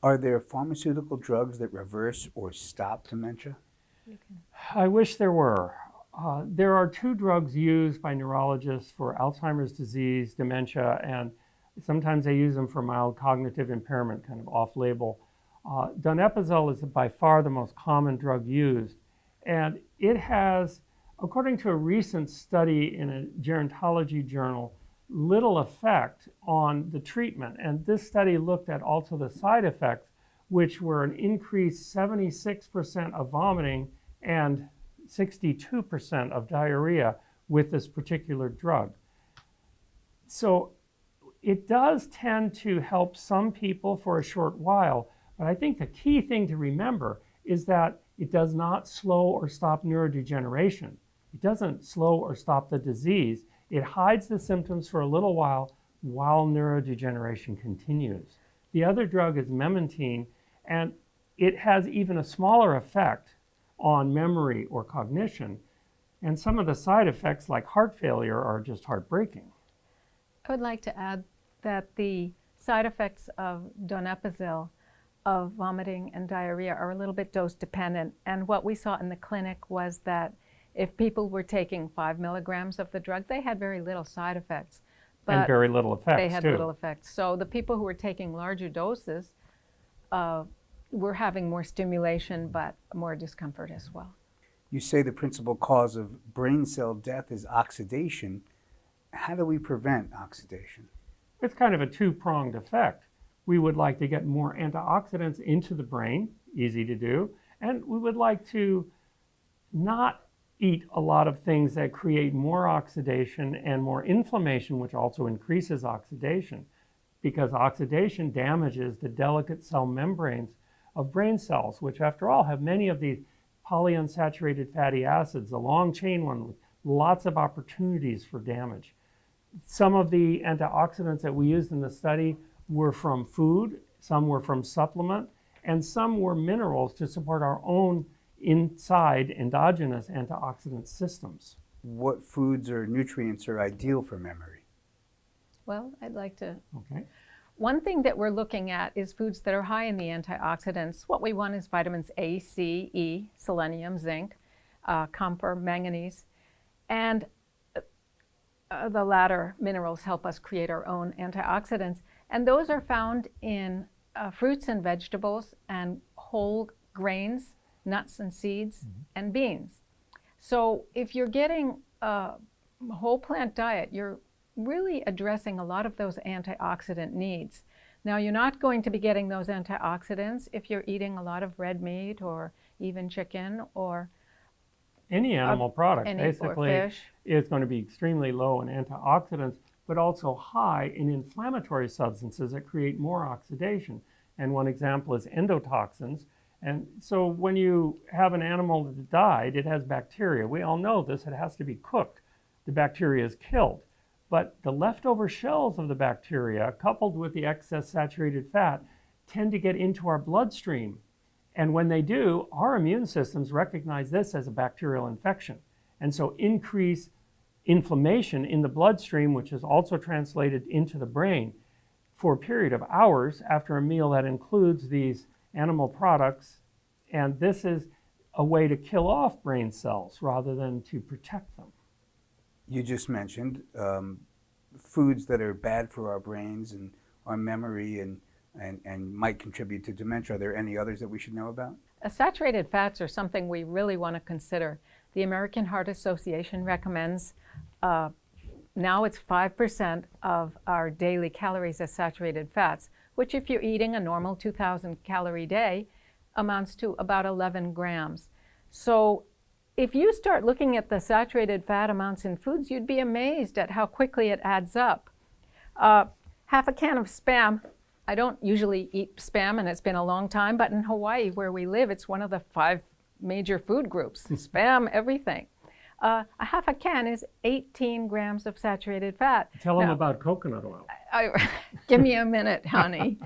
Are there pharmaceutical drugs that reverse or stop dementia? I wish there were. There are two drugs used by neurologists for Alzheimer's disease, dementia, and sometimes they use them for mild cognitive impairment, kind of off-label. Donepezil is by far the most common drug used, and it has, according to a recent study in a gerontology journal, little effect on the treatment. And this study looked at also the side effects, which were an increased 76% of vomiting and 62% of diarrhea with this particular drug. So it does tend to help some people for a short while, but I think the key thing to remember is that it does not slow or stop neurodegeneration. It doesn't slow or stop the disease. It hides the symptoms for a little while neurodegeneration continues. The other drug is memantine, and it has even a smaller effect on memory or cognition. And some of the side effects, like heart failure, are just heartbreaking. I would like to add that the side effects of donepezil, of vomiting and diarrhea, are a little bit dose dependent. And what we saw in the clinic was that if people were taking 5 milligrams of the drug, they had very little side effects. But and very little effects, they had too. little effects. So the people who were taking larger doses were having more stimulation, but more discomfort as well. You say the principal cause of brain cell death is oxidation. How do we prevent oxidation? It's kind of a two-pronged effect. We would like to get more antioxidants into the brain, easy to do, and we would like to not eat a lot of things that create more oxidation and more inflammation, which also increases oxidation, because oxidation damages the delicate cell membranes of brain cells, which after all have many of these polyunsaturated fatty acids, a long chain one with lots of opportunities for damage. Some of the antioxidants that we used in the study were from food, some were from supplement, and some were minerals to support our own inside endogenous antioxidant systems. What foods or nutrients are ideal for memory? Well, I'd like to. Okay. One thing that we're looking at is foods that are high in the antioxidants. What we want is vitamins A, C, E, selenium, zinc, camphor, manganese, and the latter minerals help us create our own antioxidants. And those are found in fruits and vegetables and whole grains, nuts and seeds, and beans. So if you're getting a whole plant diet, you're really addressing a lot of those antioxidant needs. Now, you're not going to be getting those antioxidants if you're eating a lot of red meat or even chicken or any animal product. Basically, or fish. It's going to be extremely low in antioxidants, but also high in inflammatory substances that create more oxidation. And one example is endotoxins. And so when you have an animal that died, it has bacteria. We all know this, it has to be cooked. The bacteria is killed. But the leftover shells of the bacteria, coupled with the excess saturated fat, tend to get into our bloodstream. And when they do, our immune systems recognize this as a bacterial infection. And so increase inflammation in the bloodstream, which is also translated into the brain for a period of hours after a meal that includes these animal products. And this is a way to kill off brain cells rather than to protect them. You just mentioned foods that are bad for our brains and our memory and might contribute to dementia. Are there any others that we should know about? Saturated fats are something we really want to consider. The American Heart Association recommends now it's 5% of our daily calories as saturated fats, which if you're eating a normal 2,000 calorie day amounts to about 11 grams. So if you start looking at the saturated fat amounts in foods, you'd be amazed at how quickly it adds up. Half a can of Spam. I don't usually eat Spam, and it's been a long time, but in Hawaii, where we live, it's one of the 5 major food groups. Spam, everything. A half a can is 18 grams of saturated fat. Tell them about coconut oil. Give me a minute, honey.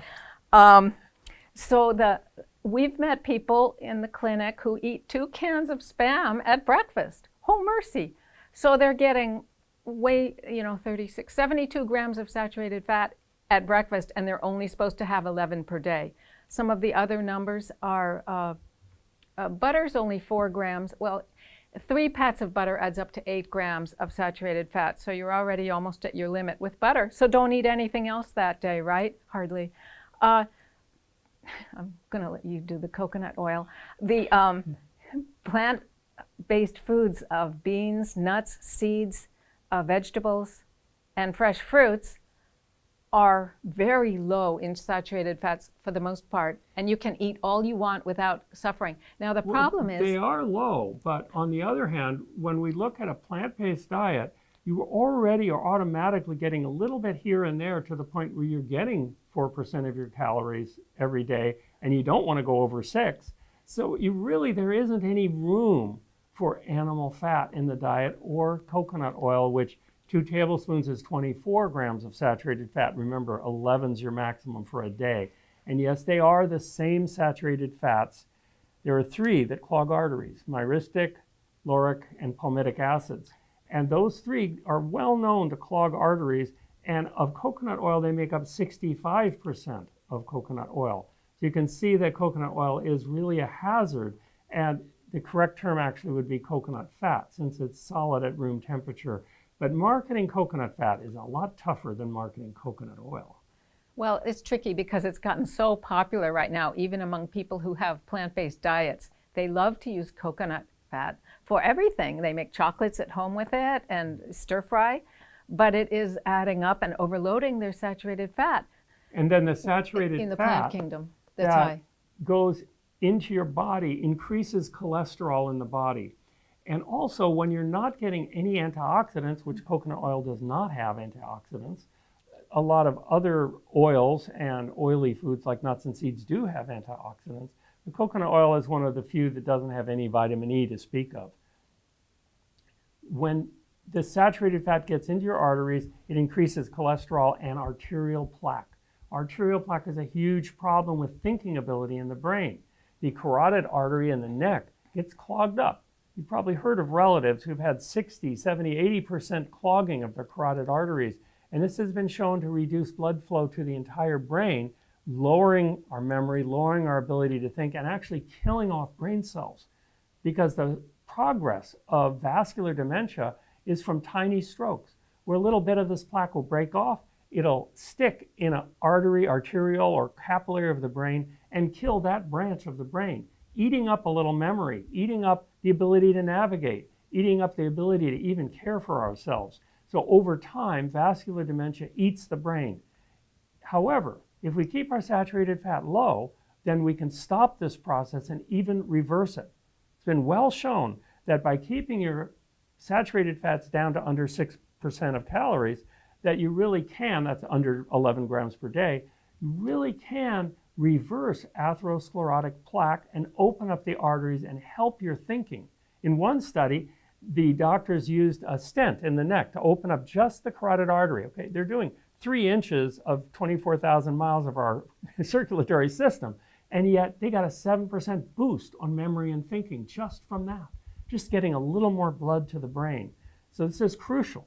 We've met people in the clinic who eat 2 cans of Spam at breakfast. Oh, mercy. So they're getting 36, 72 grams of saturated fat at breakfast, and they're only supposed to have 11 per day. Some of the other numbers are butter's only 4 grams. Well, 3 pats of butter adds up to 8 grams of saturated fat, so you're already almost at your limit with butter. So don't eat anything else that day, right? Hardly. I'm going to let you do the coconut oil. The plant-based foods of beans, nuts, seeds, vegetables, and fresh fruits are very low in saturated fats for the most part, and you can eat all you want without suffering. Now the problem is they are low, but on the other hand, when we look at a plant-based diet, you already are automatically getting a little bit here and there to the point where you're getting 4% of your calories every day, and you don't want to go over 6. So there isn't any room for animal fat in the diet or coconut oil, which 2 tablespoons is 24 grams of saturated fat. Remember, 11 is your maximum for a day. And yes, they are the same saturated fats. There are 3 that clog arteries: myristic, lauric, and palmitic acids. And those 3 are well known to clog arteries. And of coconut oil, they make up 65% of coconut oil. So you can see that coconut oil is really a hazard. And the correct term actually would be coconut fat, since it's solid at room temperature. But marketing coconut fat is a lot tougher than marketing coconut oil. Well, it's tricky because it's gotten so popular right now, even among people who have plant-based diets. They love to use coconut fat for everything. They make chocolates at home with it and stir fry, but it is adding up and overloading their saturated fat. And then the saturated in the fat plant kingdom, that's that high. goes into your body increases cholesterol in the body. And also, when you're not getting any antioxidants, which coconut oil does not have antioxidants, a lot of other oils and oily foods like nuts and seeds do have antioxidants. The coconut oil is one of the few that doesn't have any vitamin E to speak of. When the saturated fat gets into your arteries, it increases cholesterol and arterial plaque. Arterial plaque is a huge problem with thinking ability in the brain. The carotid artery in the neck gets clogged up. You've probably heard of relatives who've had 60, 70, 80% clogging of their carotid arteries. And this has been shown to reduce blood flow to the entire brain, lowering our memory, lowering our ability to think, and actually killing off brain cells. Because the progress of vascular dementia is from tiny strokes, where a little bit of this plaque will break off, it'll stick in an artery, arterial, or capillary of the brain and kill that branch of the brain, eating up a little memory, eating up the ability to navigate, eating up the ability to even care for ourselves. So over time, vascular dementia eats the brain. However, if we keep our saturated fat low, then we can stop this process and even reverse it. It's been well shown that by keeping your saturated fats down to under 6% of calories, that you really can, that's under 11 grams per day, you really can reverse atherosclerotic plaque and open up the arteries and help your thinking. In one study, the doctors used a stent in the neck to open up just the carotid artery. Okay, they're doing 3 inches of 24,000 miles of our circulatory system, and yet they got a 7% boost on memory and thinking just from that, just getting a little more blood to the brain. So this is crucial.